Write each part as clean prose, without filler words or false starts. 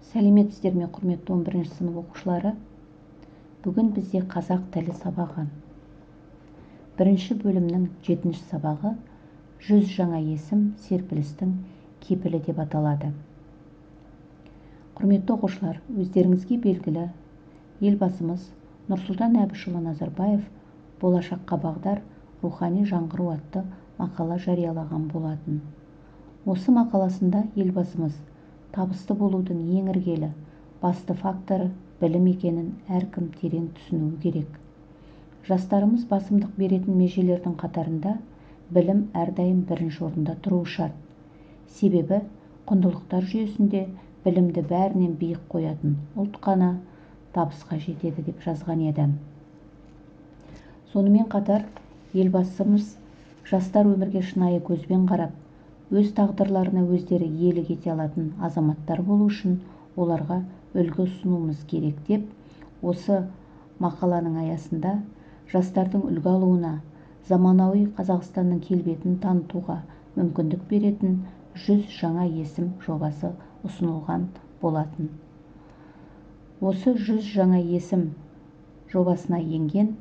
Сәлеметсіздер ме, құрметті 11-ші сынып оқушылары? Бүгін бізде қазақ тілі сабағы. Бірінші бөлімнің 7-ші сабағы «100 жаңа есім серпілістің кепілі» деп аталады. Құрметті оқушылар, өздеріңізге белгілі, елбасымыз Нұрсұлтан Әбішұлы Назарбаев «Болашаққа бағдар рухани жаңғыру» атты мақала жариялаған болатын. Осы мақаласында елбасымыз табысты болудың ең іргелі басты факторы білім екенін әркім терең түсінуі керек. Жастарымыз басымдық беретін межелердің қатарында білім әрдайым бірінші орында тұруы шарт. Себебі құндылықтар жүйесінде білімді бәрінен биік қоятын ұлт қана табысқа жетеді деп жазған еді. Сонымен қатар елбасымыз жастар өмірге шынайы көзбен қарап, өз тағдырларына өздері иелік ете алатын азаматтар болу үшін оларға үлгі ұсынуымыз керек деп, осы мақаланың аясында жастардың үлгі алуына, заманауи Қазақстанның келбетін танытуға мүмкіндік беретін 100 жаңа есім жобасы ұсынылған болатын. Осы 100 жаңа есім жобасына енген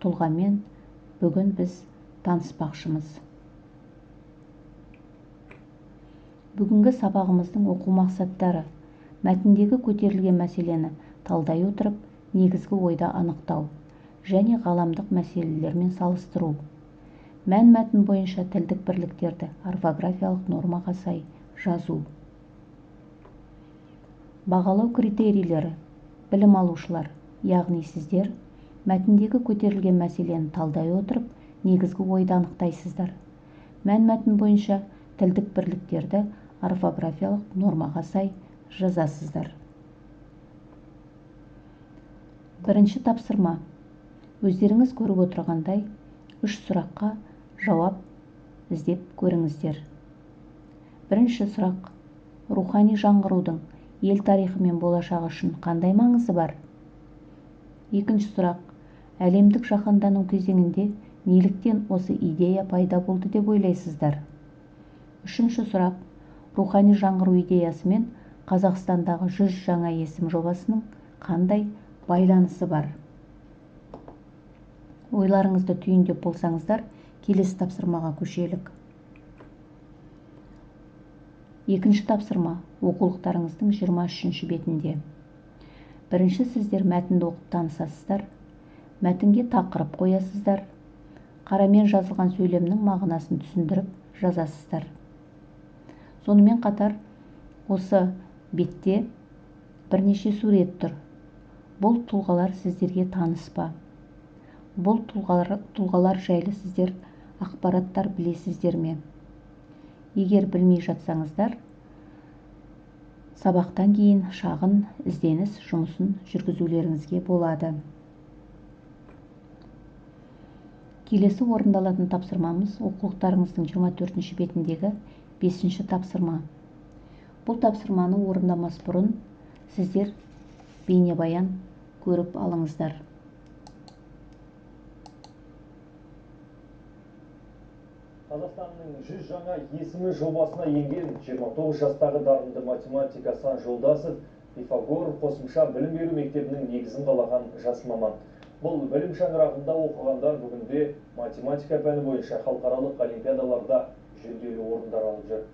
тұлғамен бүгін біз таныспақшымыз. Бүгінгі сабағымыздың оқу мақсаттары: мәтіндегі көтерілген мәселені талдай отырып, негізгі ойды анықтау және ғаламдық мәселелермен салыстыру. Мәтін бойынша тілдік бірліктерді орфографиялық нормаға сай жазу. Бағалау критерийлері: білім алушылар, яғни сіздер мәтіндегі көтерілген мәселені талдай отырып, негізгі ойды анықтайсыздар. Мәтін бойынша тілдік бірліктерді орфографиялық нормаға сай жазасыздар. Бірінші тапсырма: өздеріңіз көріп отырғандай 3 сұраққа жауап іздеп көріңіздер. Бірінші сұрақ: рухани жаңғырудың ел тарихы мен болашағы үшін қандай маңызы бар? Екінші сұрақ: әлемдік жаһандану кезеңінде неліктен осы идея пайда болды деп ойлайсыздар? Үшінші сұрақ: рухани жаңғыру идеясы мен Қазақстандағы 100 жаңа есім жобасының қандай байланысы бар? Ойларыңызды түйіндеп болсаңыздар, келесі тапсырмаға көшелік. Екінші тапсырма оқулықтарыңыздың 23-ші бетінде. Бірінші сіздер мәтінді оқып танысасыздар, мәтінге тақырып қоясыздар, қарамен жазылған сөйлемнің мағынасын түсіндіріп жазасыздар. Сонымен қатар осы бетте бірнеше сурет тұр. Бұл тұлғалар сіздерге таныс па? Бұл тұлғалар жайлы сіздер ақпараттар білесіздер ме? Егер білмей жатсаңыздар, сабақтан кейін шағын ізденіс жұмысын жүргізулеріңізге болады. Келесі орындалатын тапсырмамыз оқулықтарыңыздың 24-ші бетіндегі 5-ші тапсырма. Бұл тапсырманы орындамас бұрын сіздер бейнебаян көріп алыңыздар. Қазақстанның 100 жаңа есімі жобасына енген 29 жастағы дарынды математик Асан Жолдасов Пифагор қосымша білім беру мектебінің негізін қалаған жас маман. Бұл білім шаңырағында оқығандар бүгінде математика пәні бойынша халықаралық олимпиадаларда жүлделі орындар алып жүр.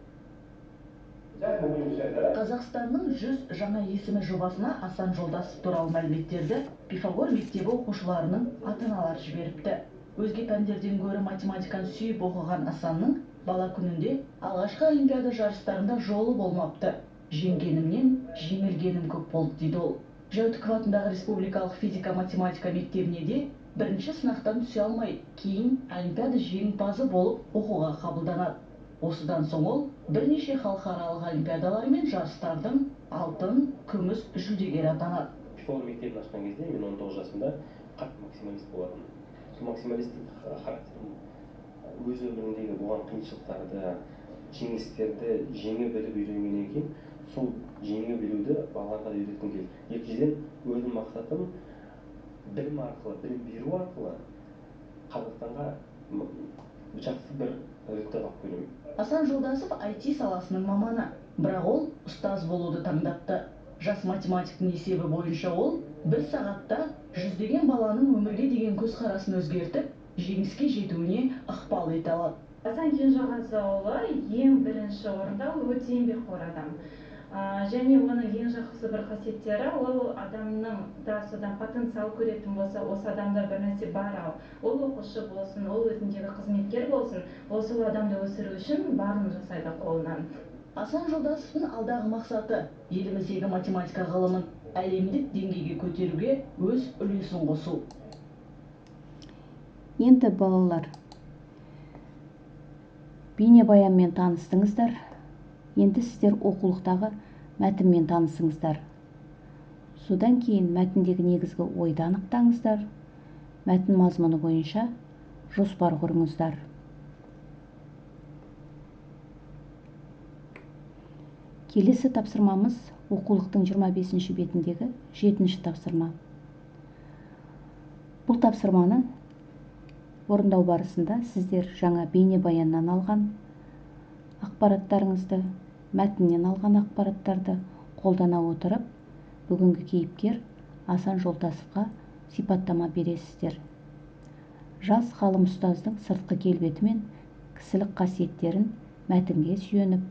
Қазақстанның 100 жаңа есімі жобасына Асан Жолдасов туралы мәліметтерді Пифагор мектебі оқушыларының ата-аналары жіберіпті. Өзге пәндерден гөрі математиканы сүйіп оқыған Асанның бала күнінде алғашқы олимпиада жарыстарында жолы болмапты. Жеңгенімнен жеңілгенім көп болды дейді ол. Жәутіков атындағы республикалық физика-математика мектебіне де бірінші сынақтан түсе алмай, кейін олимпиада жеңімпазы болып оқуға қабылданады. Осыдан соң ол бірнеше халықаралық олимпиадалар мен жарыстардың алтын, күміс жүлдегері атанады. Пифагор мектебін ашқан кезде мен 19 жасымда қатты максималист болатын. Сол максималистік характерім өз өміріндегі болған қиыншылықтарды, жеңілістерді жеңе біліп үйренгеннен кейін, сол жеңе білуді балаларға да үйреткім келді. Екіншіден, өзім мақсатым білім арқылы, білім беру арқылы Қазақстанға жақсы бір результат алып келу. Асан Жолдасов IT саласының маманы, бірақ ол ұстаз болуды таңдапты. Жас математиктің есебі бойынша ол бір сағатта жүздеген баланың өмірге деген көзқарасын өзгертіп, жеңіске жетуіне ықпал ете алады. Асан Кенжеғазыұлы ең бірінші орында ол өте еңбекқор адам. Және оның ең жақсы бір қасиеттері, ол адамның да содан потенциал көретін болса, осы адамда бір нәрсе бар ау. Ол оқушы болсын, ол өзіндегі қызметкер болсын, сол адамды өсіру үшін барын жасайды қолынан. Асан Жолдасовтың алдағы мақсаты еліміздегі математика ғылымын әлемдік деңгейге көтеруге өз үлесін қосу. Енді балалар, бейнебаянмен таныстыңыздар. Енді сіздер оқулықтағы мәтінмен танысыңыздар. Содан кейін мәтіндегі негізгі ойды анықтаңыздар. Мәтін мазмұны бойынша жоспар құрыңыздар. Келесі тапсырмамыз оқулықтың 25-ші бетіндегі 7-ші тапсырма. Бұл тапсырманы орындау барысында сіздер жаңа бейнебаяннан алған ақпараттарыңызды, мәтіннен алған ақпараттарды қолдана отырып, бүгінгі кейіпкер Асан Жолдасовқа сипаттама бересіздер. Жас ғалым ұстаздың сыртқы келбеті мен кісілік қасиеттерін мәтінге сүйеніп,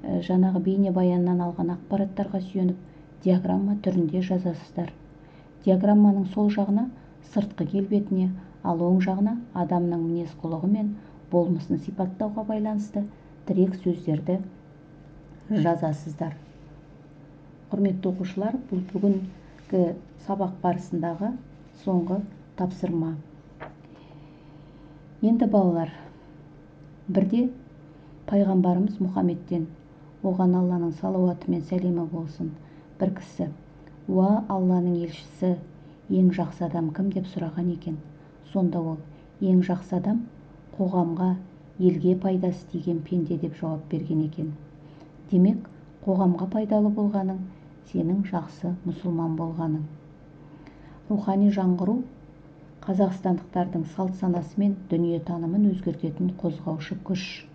жаңағы бейнебаяннан алған ақпараттарға сүйеніп, диаграмма түрінде жазасыздар. Диаграмманың сол жағына сыртқы келбетіне, ал оң жағына адамның мінез-құлығы мен болмысын сипаттауға байланысты тірек сөздерді жазасыздар. Құрметті оқушылар, бұл бүгінгі сабақ барысындағы соңғы тапсырма. Енді балалар, бірде пайғамбарымыз Мұхаммедтен, оған Алланың салауаты мен сәлемі болсын, бір кісі: "Уа Алланың елшісі, ең жақсы адам кім?" деп сұраған екен. Сонда ол: "Ең жақсы адам қоғамға, елге пайдасы тиген пенде" деп жауап берген екен. Демек, қоғамға пайдалы болғаның сенің жақсы мұсылман болғаның. Рухани жаңғыру қазақстандықтардың салт санасы мен дүниетанымын өзгертетін қозғаушы күш.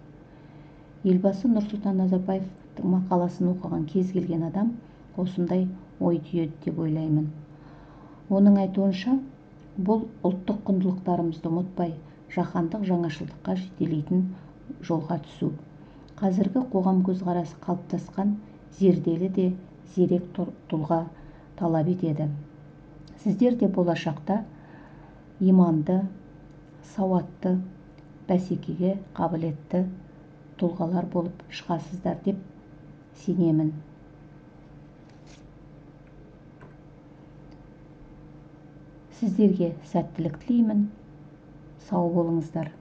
Елбасы Нұрсұлтан Назарбаевтың мақаласын оқыған кез келген адам осындай ой түйеді деп ойлаймын. Оның айтуынша, бұл ұлттық құндылықтарымызды ұмытпай, жаһандық жаңашылдыққа жетелейтін жолға түсу. Қазіргі қоғам көзқарасы қалыптасқан зерделі де зерек тұлға талап етеді. Сіздер де болашақта иманды, сауатты, бәсекеге қабілетті тұлғалар болып шығасыздар деп сенемін. Сіздерге сәттілік тілеймін. Сау болыңыздар.